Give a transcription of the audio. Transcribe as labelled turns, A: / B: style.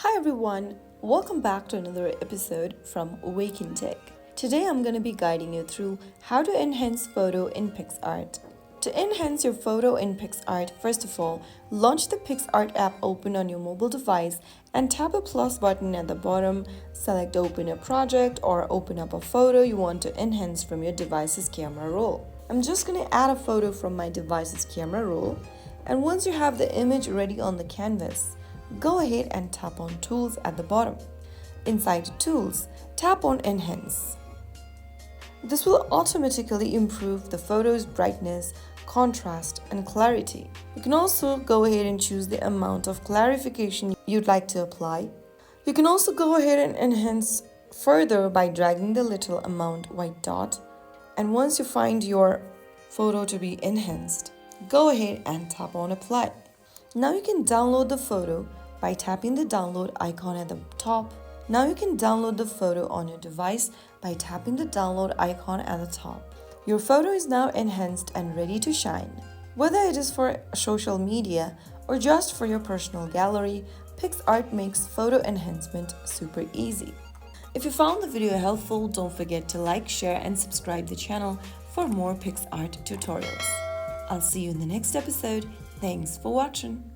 A: Hi everyone, welcome back to another episode from Wake&Tech. Today I'm going to be guiding you through how to enhance photo in Picsart. To enhance your photo in Picsart, first of all, launch the Picsart app open on your mobile device and tap a plus button at the bottom. Select open a project or open up a photo you want to enhance from your device's camera roll. I'm just going to add a photo from my device's camera roll, and once you have the image ready on the canvas, go ahead and tap on Tools at the bottom. Inside Tools, tap on Enhance. This will automatically improve the photo's brightness, contrast, and clarity. You can also go ahead and choose the amount of clarification you'd like to apply. You can also go ahead and enhance further by dragging the little amount white dot. And once you find your photo to be enhanced, go ahead and tap on Apply. Now you can download the photo by tapping the download icon at the top. Now you can download the photo on your device by tapping the download icon at the top. Your photo is now enhanced and ready to shine. Whether it is for social media or just for your personal gallery, Picsart makes photo enhancement super easy. If you found the video helpful, don't forget to like, share, and subscribe the channel for more Picsart tutorials. I'll see you in the next episode. Thanks for watching.